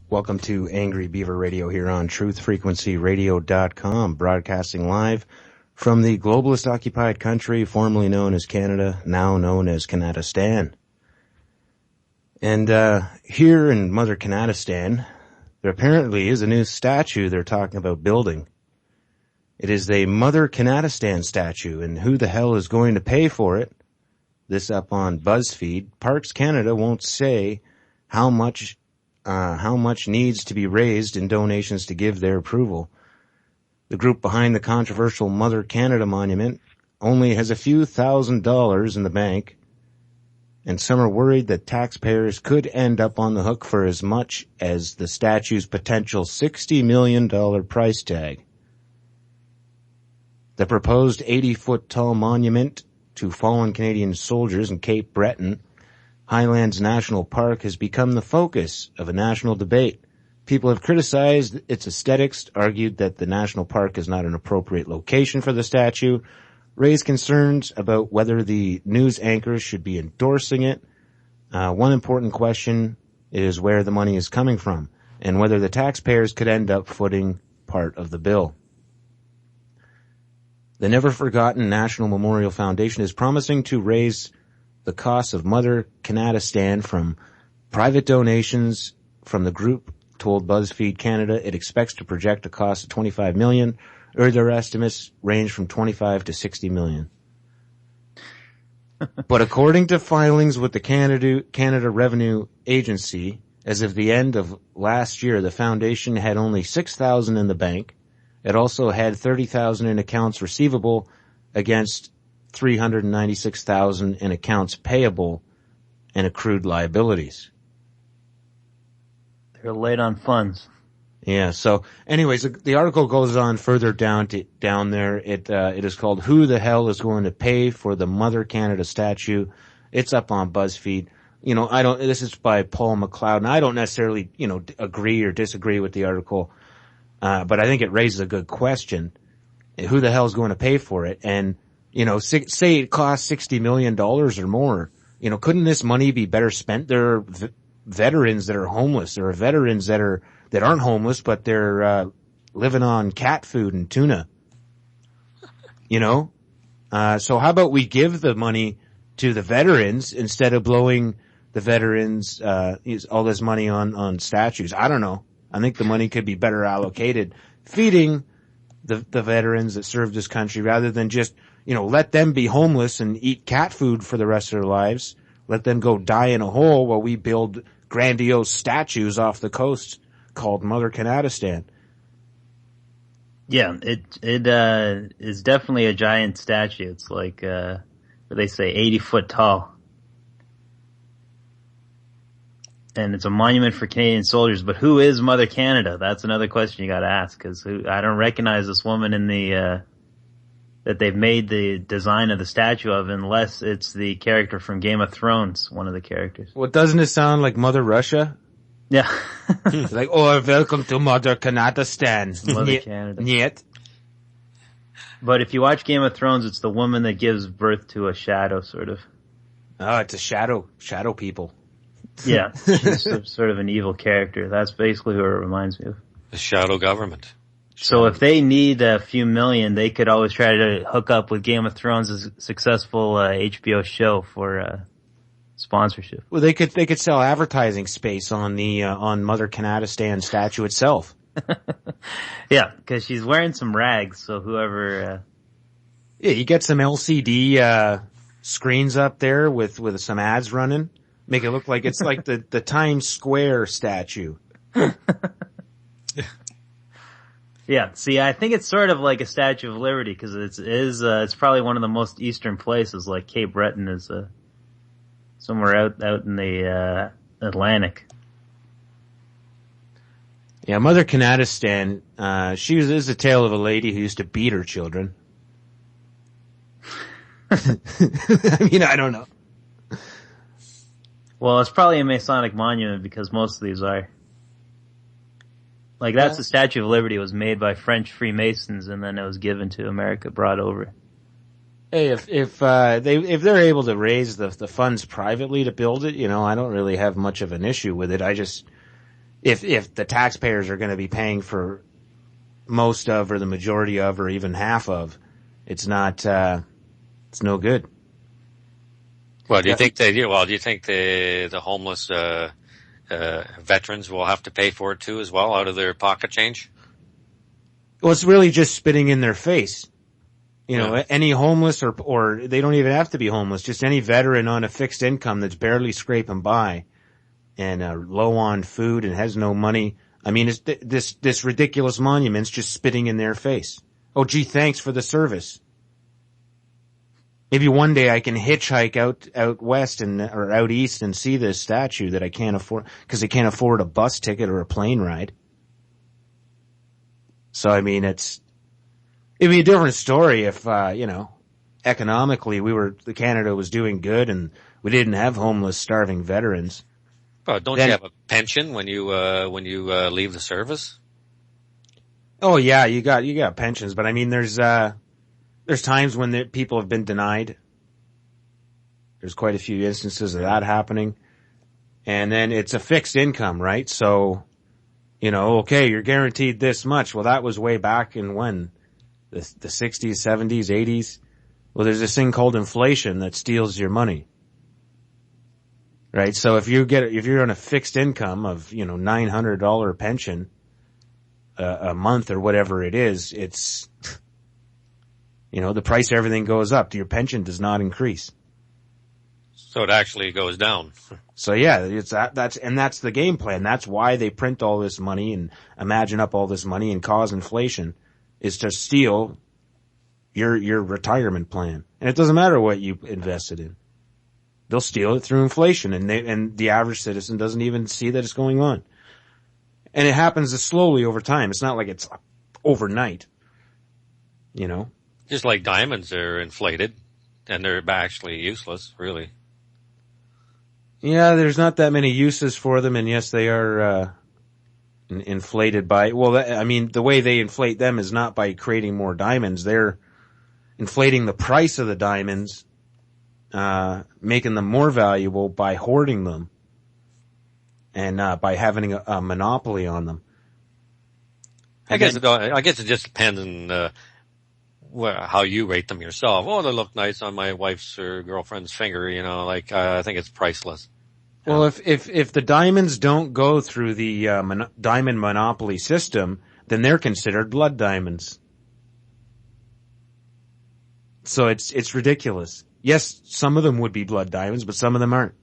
Welcome to Angry Beaver Radio here on truthfrequencyradio.com, broadcasting live from the globalist-occupied country formerly known as Canada, now known as Canadistan. And here in Mother Canadistan, there apparently is a new statue they're talking about building. It is a Mother Canadistan statue, and who the hell is going to pay for it? This up on BuzzFeed. Parks Canada won't say how much needs to be raised in donations to give their approval. The group behind the controversial Mother Canada monument only has a few $1,000s in the bank, and some are worried that taxpayers could end up on the hook for as much as the statue's potential $60 million price tag. The proposed 80-foot tall monument to fallen Canadian soldiers in Cape Breton, Highlands National Park, has become the focus of a national debate. People have criticized its aesthetics, argued that the national park is not an appropriate location for the statue, raised concerns about whether the news anchors should be endorsing it. One important question is where the money is coming from, and whether the taxpayers could end up footing part of the bill. The Never Forgotten National Memorial Foundation is promising to raise the cost of Mother Canadistan from private donations from the group. Told BuzzFeed Canada it expects to project a cost of $25 million, or their estimates range from $25 to $60 million. But according to filings with the Canada Revenue Agency, as of the end of last year, the foundation had only $6,000 in the bank. It also had $30,000 in accounts receivable against $396,000 in accounts payable and accrued liabilities. They're late on funds. Yeah. So, anyways, the article goes on further down there. It is called "Who the Hell is Going to Pay for the Mother Canada Statue?" It's up on BuzzFeed. This is by Paul McLeod, and I don't necessarily, agree or disagree with the article, but I think it raises a good question: who the hell is going to pay for it? And say it costs $60 million or more. Couldn't this money be better spent? There are veterans that are homeless. There are veterans that aren't homeless, but they're living on cat food and tuna. So how about we give the money to the veterans instead of blowing the veterans all this money on statues? I don't know. I think the money could be better allocated feeding the veterans that served this country rather than just let them be homeless and eat cat food for the rest of their lives. Let them go die in a hole while we build grandiose statues off the coast called Mother Canadistan. Yeah, it is definitely a giant statue. It's like, what they say, 80 foot tall. And it's a monument for Canadian soldiers. But who is Mother Canada? That's another question you gotta ask, because I don't recognize this woman in the, that they've made the design of the statue of, unless it's the character from Game of Thrones, one of the characters. Well, doesn't it sound like Mother Russia? Yeah. It's like, welcome to Mother Canadistan. Mother Canada. Niet. But if you watch Game of Thrones, it's the woman that gives birth to a shadow, sort of. Oh, it's a shadow people. Yeah. She's sort of an evil character. That's basically who it reminds me of. The shadow government. So if they need a few million, they could always try to hook up with Game of Thrones' successful HBO show for sponsorship. Well, they could sell advertising space on on Mother Canadistan statue itself. Yeah, because she's wearing some rags, so whoever. Yeah, you get some LCD screens up there with some ads running. Make it look like it's like the Times Square statue. Yeah, see, I think it's sort of like a Statue of Liberty, because it's probably one of the most eastern places, like Cape Breton is somewhere out in the Atlantic. Yeah, Mother Canadistan, is a tale of a lady who used to beat her children. I don't know. Well, it's probably a Masonic monument, because most of these are. Like, that's the Statue of Liberty. Was made by French Freemasons, and then it was given to America, brought over. Hey, if they're able to raise the funds privately to build it, I don't really have much of an issue with it. I just, if the taxpayers are going to be paying for most of, or the majority of, or even half of, it's not, it's no good. Well, do you think the homeless, veterans will have to pay for it too as well out of their pocket change? Well, it's really just spitting in their face. You know, any homeless or they don't even have to be homeless, just any veteran on a fixed income that's barely scraping by and low on food and has no money. I mean, it's this ridiculous monument's just spitting in their face. Oh, gee, thanks for the service. Maybe one day I can hitchhike out west or out east and see this statue that I can't afford because I can't afford a bus ticket or a plane ride. So, I mean, it'd be a different story if, economically Canada was doing good and we didn't have homeless, starving veterans. Well, don't you have a pension when you leave the service? Oh yeah, you got pensions, but I mean, there's times when people have been denied. There's quite a few instances of that happening. And then it's a fixed income, right? So, okay, you're guaranteed this much. Well, that was way back in when? The 60s, 70s, 80s. Well, there's this thing called inflation that steals your money. Right? So if you're on a fixed income of, $900 pension a month or whatever it is, it's, the price of everything goes up. Your pension does not increase. So it actually goes down. So yeah, that's the game plan. That's why they print all this money and imagine up all this money and cause inflation, is to steal your retirement plan. And it doesn't matter what you invested in. They'll steal it through inflation, and the average citizen doesn't even see that it's going on. And it happens slowly over time. It's not like it's overnight. Just like diamonds are inflated and they're actually useless, really. Yeah, there's not that many uses for them, and yes, they are inflated by, the way they inflate them is not by creating more diamonds. They're inflating the price of the diamonds, making them more valuable by hoarding them and by having a monopoly on them. I guess it just depends on how you rate them yourself. Oh, they look nice on my wife's or girlfriend's finger, I think it's priceless. Well, if the diamonds don't go through the diamond monopoly system, then they're considered blood diamonds. So it's ridiculous. Yes, some of them would be blood diamonds, but some of them aren't.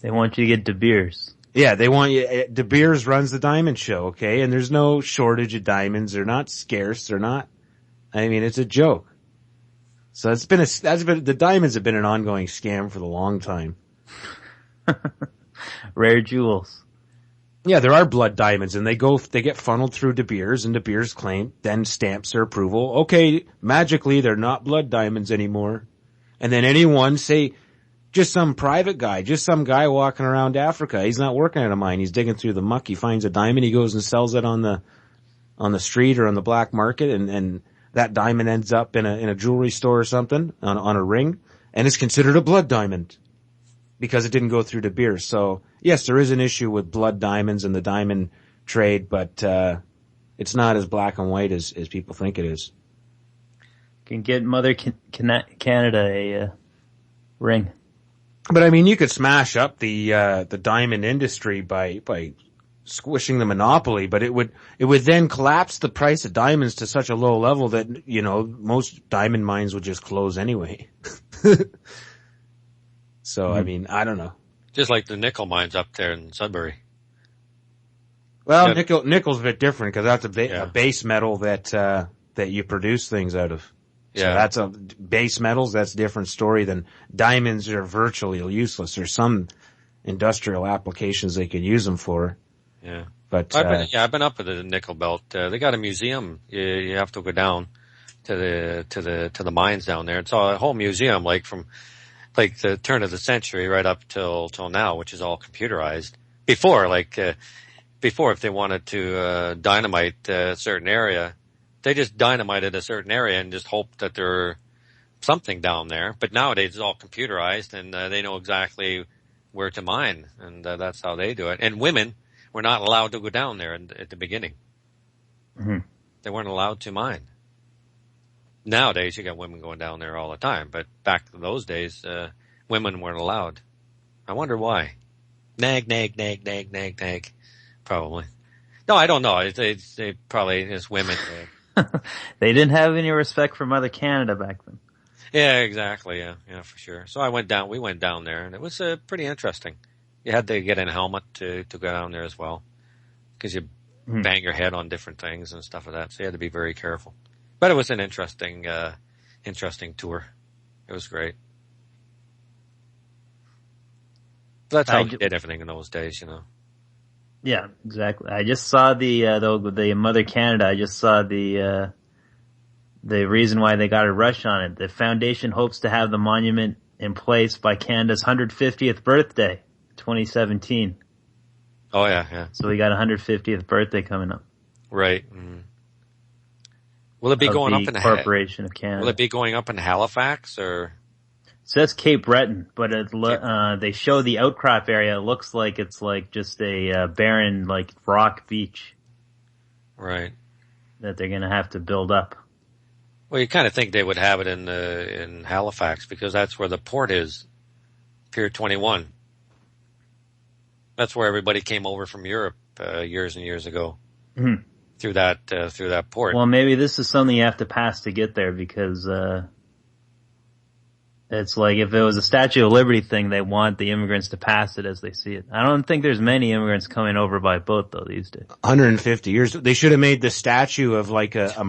They want you to get De Beers. Yeah, they want you. De Beers runs the diamond show, okay? And there's no shortage of diamonds. They're not scarce. They're not. I mean, it's a joke. So the diamonds have been an ongoing scam for the long time. Rare jewels. Yeah, there are blood diamonds, and they get funneled through De Beers, and De Beers then stamps their approval. Okay, magically they're not blood diamonds anymore. And then anyone, say, just some private guy, just some guy walking around Africa, he's not working at a mine, he's digging through the muck, he finds a diamond, he goes and sells it on the street or on the black market, and that diamond ends up in a jewelry store or something, on a ring, and it's considered a blood diamond. Because it didn't go through De Beers. So, yes, there is an issue with blood diamonds and the diamond trade, but it's not as black and white as people think it is. Can get Mother Canada a ring. But I mean, you could smash up the diamond industry by squishing the monopoly, but it would then collapse the price of diamonds to such a low level that, most diamond mines would just close anyway. So, I mean, I don't know. Just like the nickel mines up there in Sudbury. Well, nickel's a bit different because that's a base metal that you produce things out of. So that's base metals. That's a different story than diamonds are virtually useless. There's some industrial applications they could use them for. Yeah. But, I've been up at the nickel belt. They got a museum. You have to go down to the mines down there. It's a whole museum, from the turn of the century right up till now, which is all computerized. Before, if they wanted to dynamite a certain area, they just dynamited a certain area and just hoped that there's something down there. But nowadays it's all computerized, and they know exactly where to mine, and that's how they do it. And women, were not allowed to go down there at the beginning. Mm-hmm. They weren't allowed to mine. Nowadays, you got women going down there all the time, but back in those days, women weren't allowed. I wonder why. Nag. Probably. No, I don't know. They probably, it's women. They didn't have any respect for Mother Canada back then. Yeah, exactly. Yeah, for sure. So we went down there, and it was pretty interesting. You had to get in a helmet to go down there as well, because you bang your head on different things and stuff like that. So you had to be very careful. But it was an interesting tour. It was great. That's how we did everything in those days, you know. Yeah, exactly. I just saw the Mother Canada. I just saw the reason why they got a rush on it. The foundation hopes to have the monument in place by Canada's 150th birthday, 2017. Oh yeah. So we got a 150th birthday coming up. Right. Mm-hmm. Will it be going up in the Incorporation of Canada? Will it be going up in Halifax or? It says Cape Breton, but they show the outcrop area. It looks like it's like just a barren, like rock beach. Right. That they're going to have to build up. Well, you kind of think they would have it in Halifax because that's where the port is, Pier 21. That's where everybody came over from Europe years and years ago. Mm-hmm. Through that port. Well, maybe this is something you have to pass to get there because it's like if it was a Statue of Liberty thing, they want the immigrants to pass it as they see it. I don't think there's many immigrants coming over by boat though these days. 150 years. They should have made the statue of like a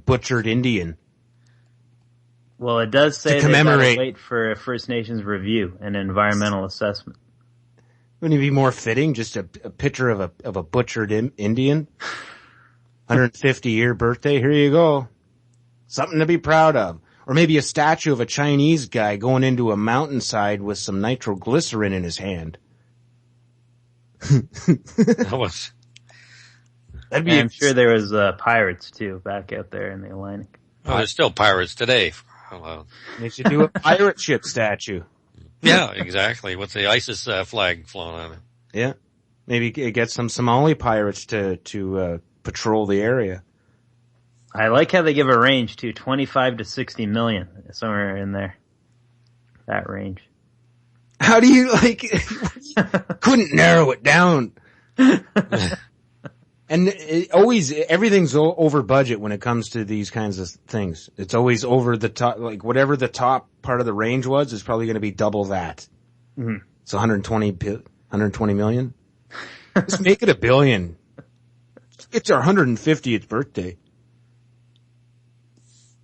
butchered Indian. Well, it does say to commemorate. They gotta wait for a First Nations review and environmental assessment. Wouldn't it be more fitting just a picture of a butchered Indian? 150-year birthday. Here you go. Something to be proud of. Or maybe a statue of a Chinese guy going into a mountainside with some nitroglycerin in his hand. I'm sure there was pirates too back out there in the Atlantic. Oh, there's still pirates today. Hello. They should do a pirate ship statue. Yeah, exactly. With the ISIS flag flown on it. Yeah. Maybe get some Somali pirates to patrol the area. I like how they give a range too, 25 to 60 million, somewhere in there. That range. How do you couldn't narrow it down? And everything's over budget when it comes to these kinds of things. It's always over the top, like whatever the top part of the range was is probably going to be double that. Mm-hmm. So 120 million. Let's make it $1 billion. It's our 150th birthday.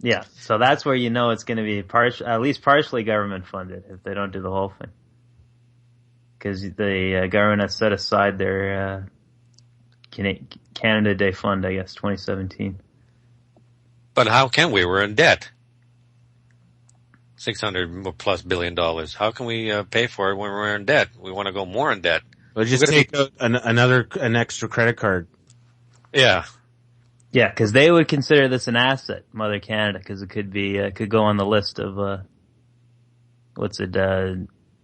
Yeah, so that's where you know it's going to be at least partially government funded if they don't do the whole thing. Because the government has set aside their Canada Day Fund, I guess, 2017. But how can we? We're in debt. $600+ billion. How can we pay for it when we're in debt? We want to go more in debt. Well, just take out an extra credit card. Yeah. Yeah, because they would consider this an asset, Mother Canada, because it could go on the list of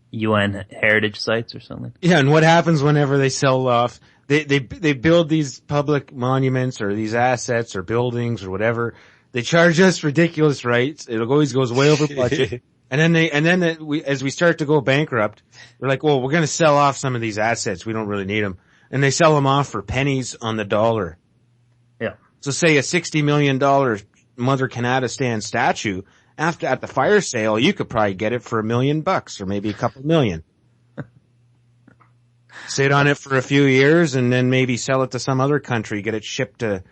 UN heritage sites or something. Yeah, and what happens whenever they sell off? They build these public monuments or these assets or buildings or whatever. They charge us ridiculous rates. It always goes way over budget. And then as we start to go bankrupt, we're like, well, we're going to sell off some of these assets. We don't really need them. And they sell them off for pennies on the dollar. Yeah. So say a $60 million Mother Canada stand statue, at the fire sale, you could probably get it for $1 million or maybe a couple million. Sit on it for a few years and then maybe sell it to some other country, get it shipped to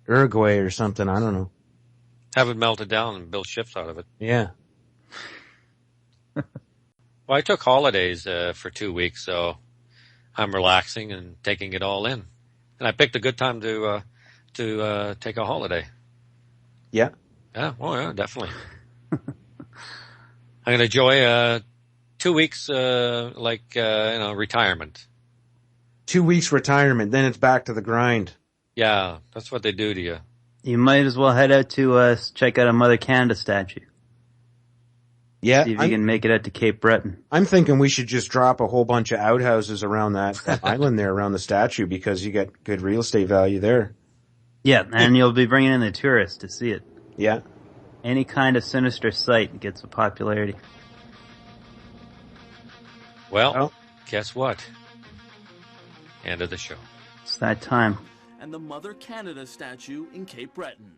Uruguay or something. I don't know. Have it melted down and build ships out of it. Yeah. Well, I took holidays for 2 weeks, so I'm relaxing and taking it all in. And I picked a good time to take a holiday. Yeah. Yeah. Oh, yeah, definitely. I'm going to enjoy 2 weeks, retirement. 2 weeks retirement, then it's back to the grind. Yeah, that's what they do to you. You might as well head out to check out a Mother Canada statue. Yeah, See if you can make it out to Cape Breton. I'm thinking we should just drop a whole bunch of outhouses around that island there, around the statue, because you get good real estate value there. Yeah, and you'll be bringing in the tourists to see it. Yeah. Any kind of sinister sight gets a popularity. Well, guess what? End of the show. It's that time. And the Mother Canada statue in Cape Breton.